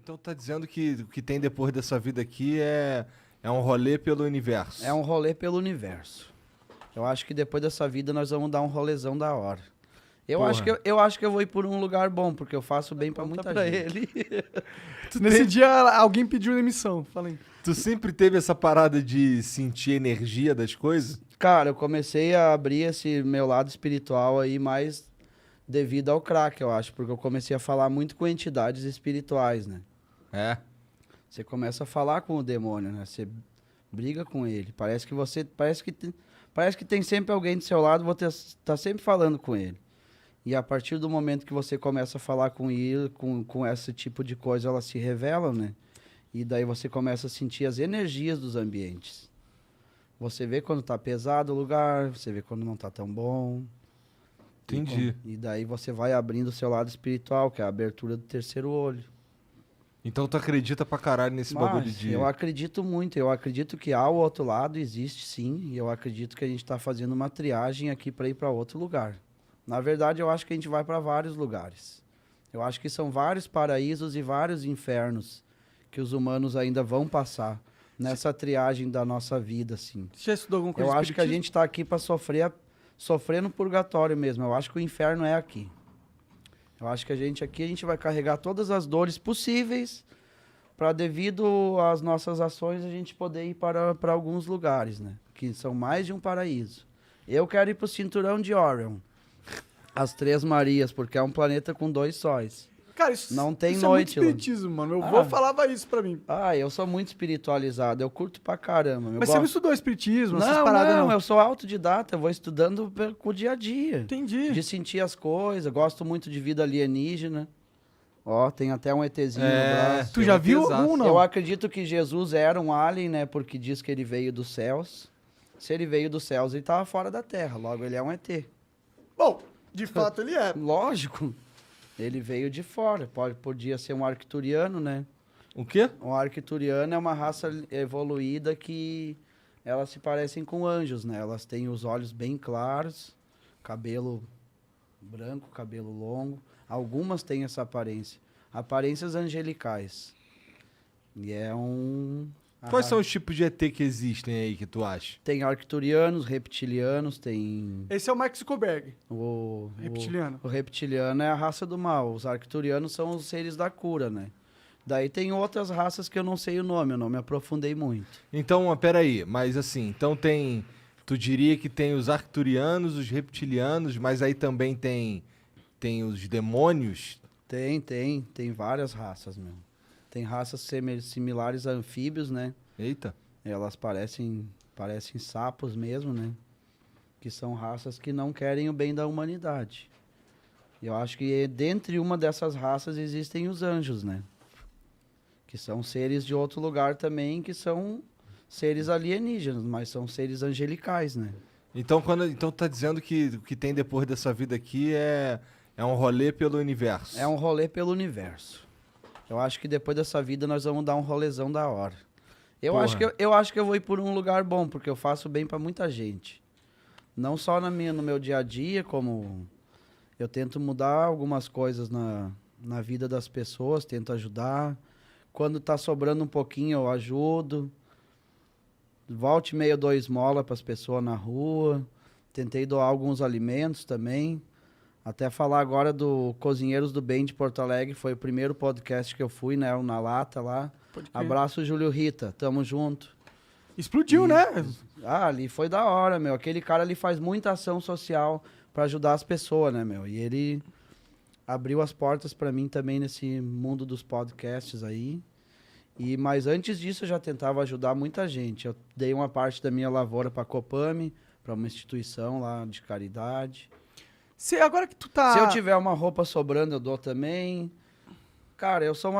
Então tá dizendo que o que tem depois dessa vida aqui é um rolê pelo universo. É um rolê pelo universo. Eu acho que depois dessa vida nós vamos dar um rolezão da hora. Eu acho que eu vou ir por um lugar bom, porque eu faço bem pra muita gente. Ele. Nesse dia alguém pediu demissão. Falei. Tu sempre teve essa parada de sentir energia das coisas? Cara, eu comecei a abrir esse meu lado espiritual aí mais devido ao crack, eu acho. Porque eu comecei a falar muito com entidades espirituais, né? É. Você começa a falar com o demônio, né? Você briga com ele. Parece que tem sempre alguém do seu lado, você tá sempre falando com ele. E a partir do momento que você começa a falar com ele, com esse tipo de coisa, elas se revelam, né? E daí você começa a sentir as energias dos ambientes. Você vê quando tá pesado o lugar, você vê quando não tá tão bom. Entendi. E daí você vai abrindo o seu lado espiritual, que é a abertura do terceiro olho. Então tu acredita pra caralho nesse bagulho de... Eu acredito muito, eu acredito que ao outro lado existe sim, e eu acredito que a gente tá fazendo uma triagem aqui para ir para outro lugar. Na verdade, eu acho que a gente vai para vários lugares. Eu acho que são vários paraísos e vários infernos que os humanos ainda vão passar nessa triagem da nossa vida, assim. Você já estudou alguma coisa Eu acho que a espiritismo? gente tá aqui para sofrer no purgatório mesmo. Eu acho que o inferno é aqui. Eu acho que a gente vai carregar todas as dores possíveis para, devido às nossas ações, a gente poder ir para alguns lugares, né? Que são mais de um paraíso. Eu quero ir para o cinturão de Orion. As Três Marias, porque é um planeta com 2 sóis. Cara, isso Não tem isso noite é muito espiritismo, mano. Meu avô falava isso pra mim. Eu sou muito espiritualizado, eu curto pra caramba. Mas você não estudou espiritismo, essas Não, paradas, não? eu sou autodidata, eu vou estudando com o dia a dia. Entendi. De sentir as coisas, gosto muito de vida alienígena. Ó, tem até um ETzinho no braço. Tu já viu um, não? Eu acredito que Jesus era um alien, né? Porque diz que ele veio dos céus. Se ele veio dos céus, ele tava fora da Terra. Logo, ele é um ET. Bom, de fato ele é. Lógico. Ele veio de fora. Podia ser um arcturiano, né? O quê? Um arcturiano é uma raça evoluída que elas se parecem com anjos, né? Elas têm os olhos bem claros, cabelo branco, cabelo longo. Algumas têm essa aparência. Aparências angelicais. E é um... Quais são os tipos de ET que existem aí que tu acha? Tem arcturianos, reptilianos, tem... Esse é o Mark Zuckerberg. Reptiliano. Reptiliano. O reptiliano é a raça do mal. Os arcturianos são os seres da cura, né? Daí tem outras raças que eu não sei o nome, eu não me aprofundei muito. Então, peraí, mas assim, então tem... Tu diria que tem os arcturianos, os reptilianos, mas aí também tem os demônios? Tem várias raças, meu. Tem raças similares a anfíbios, né? Eita. Elas parecem sapos mesmo, né? Que são raças que não querem o bem da humanidade. Eu acho que dentre uma dessas raças existem os anjos, né? Que são seres de outro lugar também, que são seres alienígenas, mas são seres angelicais, né? Então tá dizendo que o que tem depois dessa vida aqui é um rolê pelo universo. É um rolê pelo universo. Eu acho que depois dessa vida nós vamos dar um rolezão da hora. Eu acho que eu vou ir por um lugar bom, porque eu faço bem pra muita gente. Não só no meu dia a dia, como eu tento mudar algumas coisas na vida das pessoas, tento ajudar. Quando tá sobrando um pouquinho, eu ajudo. Volte e meia, eu dou esmola pras pessoas na rua. Tentei doar alguns alimentos também. Até falar agora do Cozinheiros do Bem de Porto Alegre, foi o primeiro podcast que eu fui, né? O Na Lata lá. Abraço, Júlio Rita, tamo junto. Explodiu, né? Ali foi da hora, meu. Aquele cara ali faz muita ação social pra ajudar as pessoas, né, meu? E ele abriu as portas pra mim também nesse mundo dos podcasts aí. Mas antes disso eu já tentava ajudar muita gente. Eu dei uma parte da minha lavoura pra Copame, pra uma instituição lá de caridade. Agora que tu tá... Se eu tiver uma roupa sobrando, eu dou também. Cara, eu sou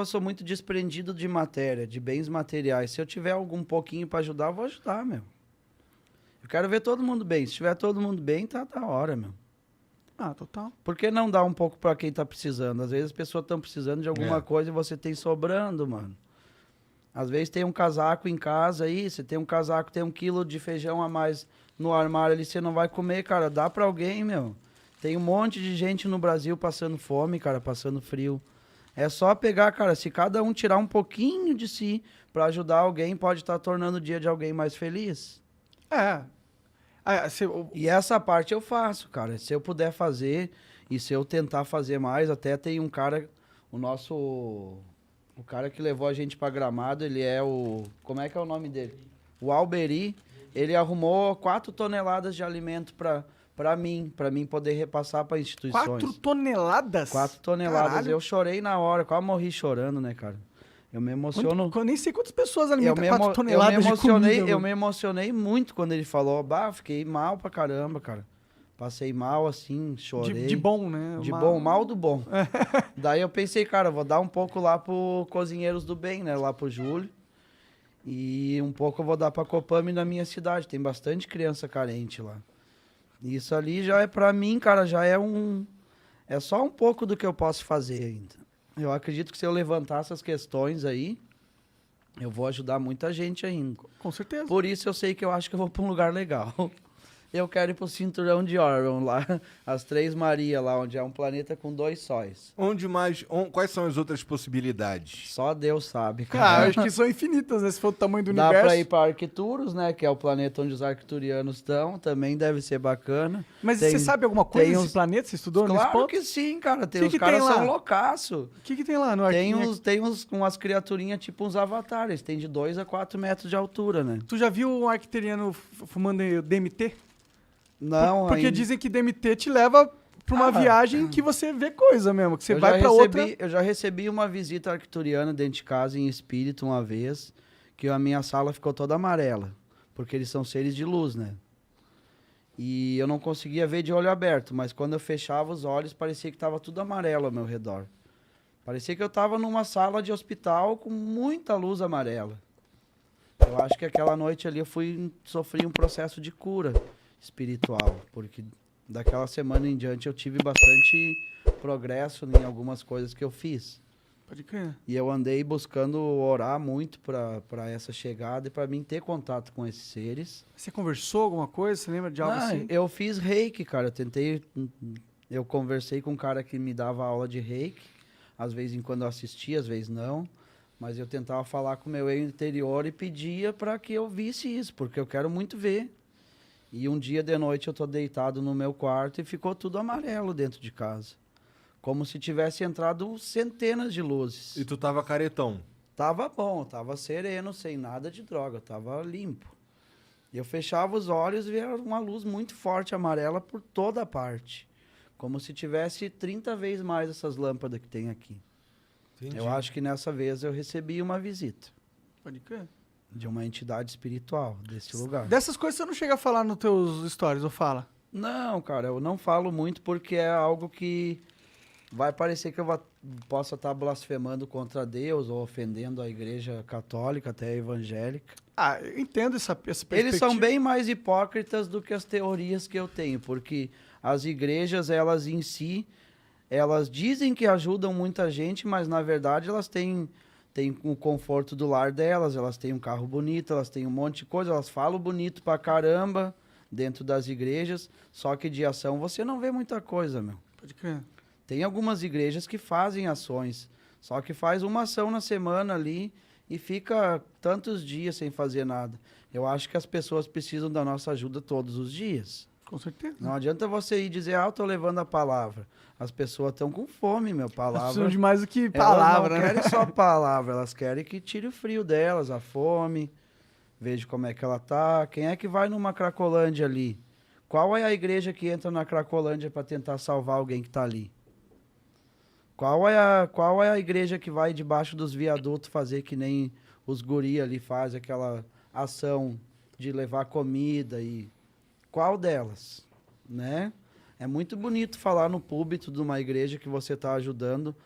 sou muito desprendido de matéria, de bens materiais. Se eu tiver algum pouquinho pra ajudar, eu vou ajudar, meu. Eu quero ver todo mundo bem. Se tiver todo mundo bem, tá da hora, meu. Ah, total. Por que não dar um pouco pra quem tá precisando? Às vezes as pessoas estão precisando de alguma coisa e você tem sobrando, mano. Às vezes tem um casaco em casa aí, você tem um casaco, tem 1 quilo de feijão a mais no armário ali, você não vai comer, cara. Dá pra alguém, meu. Tem um monte de gente no Brasil passando fome, cara, passando frio. É só pegar, cara, se cada um tirar um pouquinho de si pra ajudar alguém, pode estar tornando o dia de alguém mais feliz. É. E essa parte eu faço, cara. Se eu puder fazer e se eu tentar fazer mais, até tem um cara, o cara que levou a gente pra Gramado, ele é como é que é o nome dele? O Alberi, ele arrumou 4 toneladas de alimento pra mim poder repassar pra instituições. 4 toneladas? 4 toneladas. Caralho. Eu chorei na hora, quase morri chorando, né, cara? Eu me emociono. Eu nem sei quantas pessoas alimentam 4 toneladas eu me de emocionei, comida. eu me emocionei muito quando ele falou. Bah, fiquei mal pra caramba, cara. Passei mal assim, chorei. De bom, né? De bom, mal do bom. Daí eu pensei, cara, vou dar um pouco lá pro Cozinheiros do Bem, né? Lá pro Júlio. E um pouco eu vou dar pra Copame na minha cidade. Tem bastante criança carente lá. Isso ali já é pra mim, cara, já é é só um pouco do que eu posso fazer ainda. Eu acredito que se eu levantar essas questões aí, eu vou ajudar muita gente ainda. Com certeza. Por isso eu sei que eu acho que eu vou pra um lugar legal. Eu quero ir pro Cinturão de Orion lá, as Três Marias lá, onde é um planeta com 2 sóis. Quais são as outras possibilidades? Só Deus sabe, Cara, cara. acho que são infinitas, né? Se for o tamanho do Dá universo. pra ir pra Arcturus, né, que é o planeta onde os arcturianos estão, também deve ser bacana. Mas Tem- você sabe alguma coisa tem desse uns- planeta? Você estudou nesse Claro ponto? que sim, cara. Tem, Que os que caras tem lá? são loucaço. O que tem lá no Tem Arquinha? umas criaturinhas tipo uns avatares, tem de 2 a 4 metros de altura, né? Tu já viu um arcteriano fumando DMT? Não, Porque ainda- dizem que DMT te leva pra uma Ah, viagem que você vê coisa mesmo, que você eu vai já pra recebi, outra. Eu já recebi uma visita arcturiana dentro de casa em espírito uma vez, que a minha sala ficou toda amarela, porque eles são seres de luz, né? E eu não conseguia ver de olho aberto, mas quando eu fechava os olhos, parecia que estava tudo amarelo ao meu redor. Parecia que eu estava numa sala de hospital com muita luz amarela. Eu acho que aquela noite ali eu sofri um processo de cura espiritual, porque daquela semana em diante eu tive bastante progresso em algumas coisas que eu fiz. Pode crer. E eu andei buscando orar muito para essa chegada e para mim ter contato com esses seres. Você conversou alguma coisa? Você lembra de algo assim? Eu fiz reiki, cara. Eu conversei com um cara que me dava aula de reiki. Às vezes em quando eu assistia, às vezes não. Mas eu tentava falar com o meu eu interior e pedia para que eu visse isso, porque eu quero muito ver. E um dia de noite eu tô deitado no meu quarto e ficou tudo amarelo dentro de casa. Como se tivesse entrado centenas de luzes. E tu tava caretão. Tava bom, tava sereno, sem nada de droga, tava limpo. Eu fechava os olhos e via uma luz muito forte amarela por toda a parte. Como se tivesse 30 vezes mais essas lâmpadas que tem aqui. Entendi. Eu acho que nessa vez eu recebi uma visita Pode crer. de uma entidade espiritual desse lugar. Dessas coisas você não chega a falar nos teus stories, ou fala? Não, cara, eu não falo muito porque é algo que vai parecer que eu possa estar blasfemando contra Deus ou ofendendo a igreja católica, até a evangélica. Ah, eu entendo essa perspectiva. Eles são bem mais hipócritas do que as teorias que eu tenho, porque as igrejas, elas em si, elas dizem que ajudam muita gente, mas na verdade elas têm o conforto do lar delas, elas têm um carro bonito, elas têm um monte de coisa, elas falam bonito pra caramba dentro das igrejas, só que de ação você não vê muita coisa, meu. Pode crer. Tem algumas igrejas que fazem ações, só que faz uma ação na semana ali e fica tantos dias sem fazer nada. Eu acho que as pessoas precisam da nossa ajuda todos os dias. Com certeza. Não adianta você ir dizer, eu tô levando a palavra. As pessoas estão com fome, meu, Elas palavra. precisam de mais do que Elas palavra, não né? querem só palavra, elas querem que tire o frio delas, a fome, veja como é que ela tá. Quem é que vai numa Cracolândia ali? Qual é a igreja que entra na Cracolândia para tentar salvar alguém que tá ali? Qual é a igreja que vai debaixo dos viadutos fazer que nem os guri ali faz aquela ação de levar comida e qual delas, né? É muito bonito falar no púlpito de uma igreja que você está ajudando,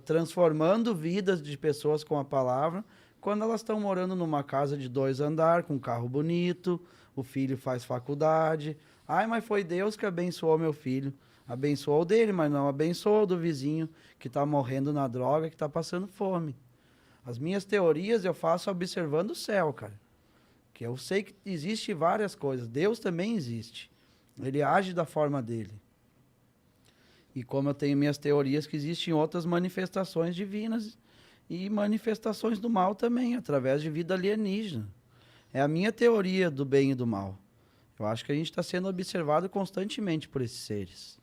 transformando vidas de pessoas com a palavra, quando elas estão morando numa casa de 2 andares, com um carro bonito, o filho faz faculdade. Ai, mas foi Deus que abençoou meu filho. Abençoou o dele, mas não abençoou o do vizinho que está morrendo na droga, que está passando fome. As minhas teorias eu faço observando o céu, cara. Que eu sei que existe várias coisas. Deus também existe. Ele age da forma dele. E como eu tenho minhas teorias que existem outras manifestações divinas e manifestações do mal também, através de vida alienígena. É a minha teoria do bem e do mal. Eu acho que a gente está sendo observado constantemente por esses seres.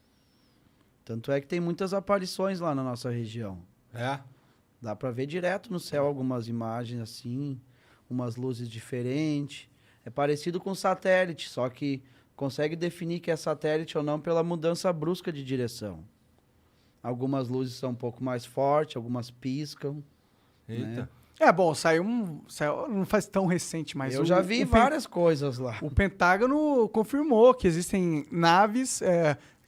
Tanto é que tem muitas aparições lá na nossa região. É? Dá para ver direto no céu algumas imagens assim, umas luzes diferentes. É parecido com satélite, só que consegue definir que é satélite ou não pela mudança brusca de direção. Algumas luzes são um pouco mais fortes, algumas piscam. Eita. Né? Bom, saiu não faz tão recente, mas Eu já vi várias coisas lá. O Pentágono confirmou que existem naves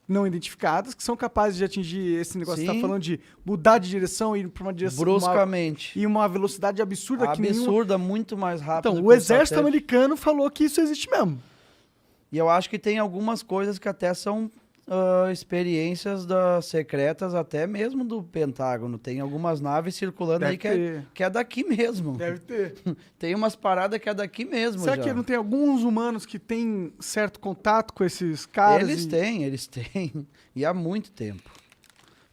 não identificadas que são capazes de atingir esse negócio que você tá falando de mudar de direção e ir para uma direção bruscamente. E uma velocidade absurda absurda, muito mais rápida. Então, o exército americano falou que isso existe mesmo. E eu acho que tem algumas coisas que até são experiências secretas, até mesmo do Pentágono. Tem algumas naves circulando aí que é daqui mesmo. Deve ter. Tem umas paradas que é daqui mesmo. Será que não tem alguns humanos que têm certo contato com esses caras? Eles têm. E há muito tempo.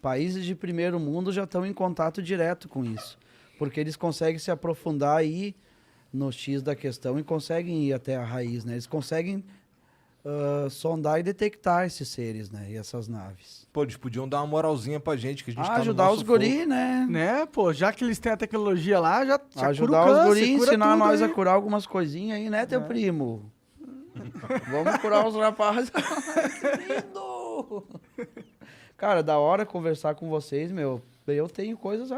Países de primeiro mundo já estão em contato direto com isso. Porque eles conseguem se aprofundar aí no X da questão e conseguem ir até a raiz, né? Eles conseguem sondar e detectar esses seres, né? E essas naves. Pô, eles podiam dar uma moralzinha pra gente, que a gente tá no ajudar nosso os guri, né? Né, pô, já que eles têm a tecnologia lá, já ajudar cura o os câncer, guri, cura ensinar tudo nós aí. a curar algumas coisinhas aí, né, teu primo? Vamos curar os rapazes. Que lindo! Cara, da hora conversar com vocês, meu. Eu tenho coisas